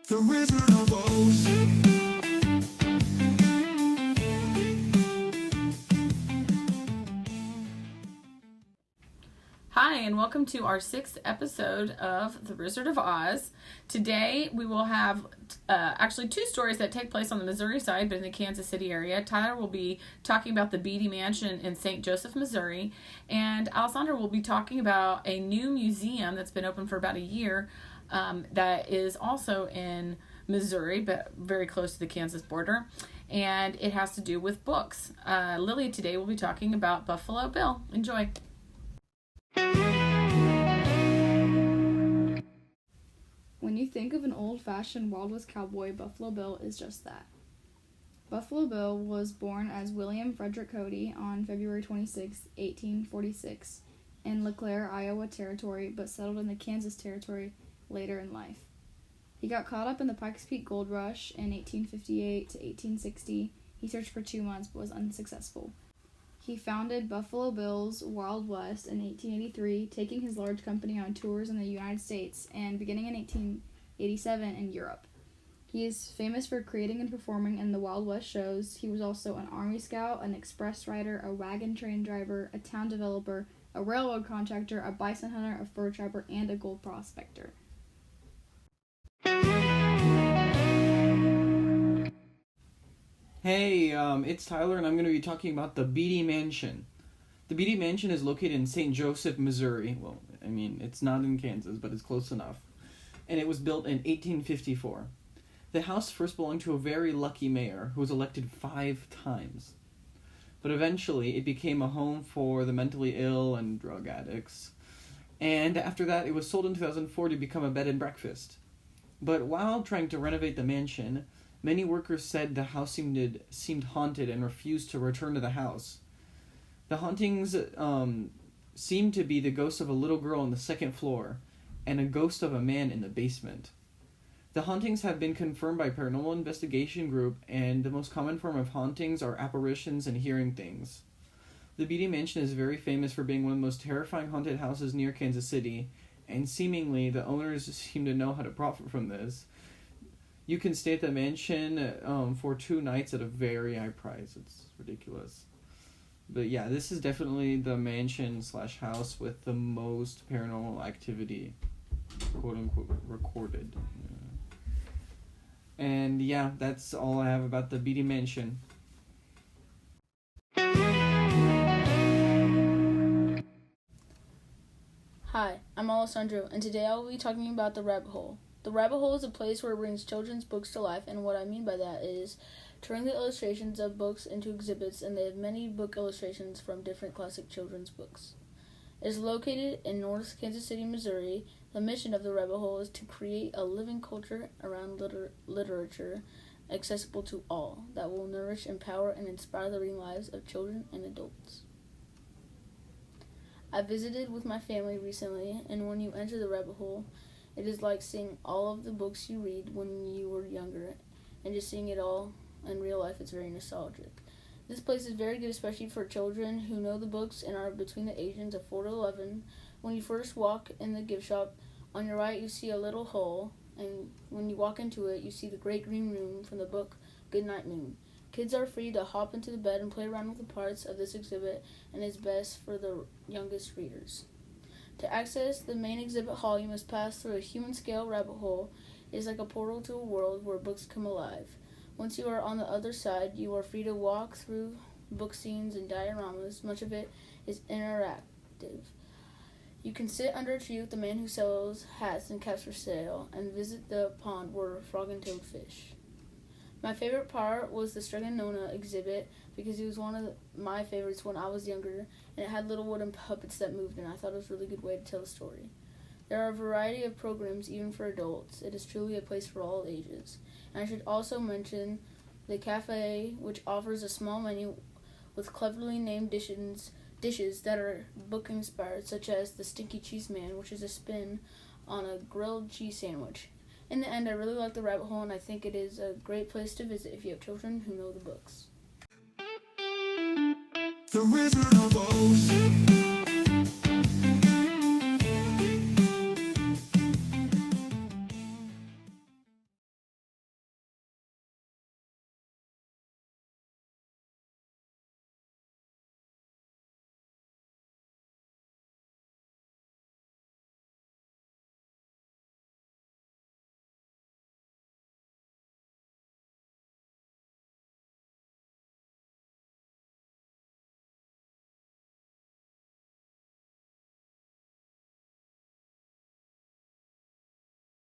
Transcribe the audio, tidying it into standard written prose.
The Wizard of Oz. Hi, and welcome to our 6th episode of The RIZZARD of Oz. Today we will have actually 2 stories that take place on the Missouri side, but in the Kansas City area. Tyler will be talking about the Beatty Mansion in St. Joseph, Missouri, and Alessandra will be talking about a new museum that's been open for about a year that is also in Missouri, but very close to the Kansas border, and it has to do with books. Lily today will be talking about Buffalo Bill. Enjoy. When you think of an old-fashioned Wild West cowboy, Buffalo Bill is just that. Buffalo Bill was born as William Frederick Cody on February 26, 1846, in LeClaire, Iowa Territory, but settled in the Kansas Territory later in life. He got caught up in the Pikes Peak Gold Rush in 1858 to 1860. He searched for 2 months but was unsuccessful. He founded Buffalo Bill's Wild West in 1883, taking his large company on tours in the United States and beginning in 1887 in Europe. He is famous for creating and performing in the Wild West shows. He was also an Army Scout, an express rider, a wagon train driver, a town developer, a railroad contractor, a bison hunter, a fur trapper, and a gold prospector. Hey, it's Tyler, and I'm going to be talking about the Beatty Mansion. The Beatty Mansion is located in St. Joseph, Missouri. Well, I mean, it's not in Kansas, but it's close enough. And it was built in 1854. The house first belonged to a very lucky mayor who was elected 5 times. But eventually, it became a home for the mentally ill and drug addicts. And after that, it was sold in 2004 to become a bed and breakfast. But while trying to renovate the mansion, many workers said the house seemed haunted and refused to return to the house. The hauntings seemed to be the ghost of a little girl on the 2nd floor and a ghost of a man in the basement. The hauntings have been confirmed by paranormal investigation group, and the most common form of hauntings are apparitions and hearing things. The Beatty Mansion is very famous for being one of the most terrifying haunted houses near Kansas City, and seemingly the owners seem to know how to profit from this. You can stay at the mansion for 2 nights at a very high price. It's ridiculous. But yeah, this is definitely the mansion/house with the most paranormal activity, quote-unquote, recorded. And yeah, that's all I have about the Beatty Mansion. Hi, I'm Alessandro, and today I will be talking about the rabbit hole. The rabbit hole is a place where it brings children's books to life, and what I mean by that is turning the illustrations of books into exhibits, and they have many book illustrations from different classic children's books. It is located in North Kansas City, Missouri. The mission of the rabbit hole is to create a living culture around literature accessible to all that will nourish, empower, and inspire the reading lives of children and adults. I visited with my family recently, and when you enter the rabbit hole, it is like seeing all of the books you read when you were younger, and just seeing it all in real life. It's very nostalgic. This place is very good, especially for children who know the books and are between the ages of 4 to 11. When you first walk in the gift shop, on your right you see a little hole, and when you walk into it, you see the great green room from the book Goodnight Moon. Kids are free to hop into the bed and play around with the parts of this exhibit, and is best for the youngest readers. To access the main exhibit hall, you must pass through a human-scale rabbit hole. It is like a portal to a world where books come alive. Once you are on the other side, you are free to walk through book scenes and dioramas. Much of it is interactive. You can sit under a tree with the man who sells hats and caps for sale, and visit the pond where frog and toadfish. My favorite part was the Strega Nona exhibit because it was one of my favorites when I was younger, and it had little wooden puppets that moved, and I thought it was a really good way to tell a story. There are a variety of programs even for adults. It is truly a place for all ages. And I should also mention the cafe, which offers a small menu with cleverly named dishes that are book inspired, such as the Stinky Cheese Man, which is a spin on a grilled cheese sandwich. In the end, I really like the rabbit hole, and I think it is a great place to visit if you have children who know the books. The Wizard of Oz.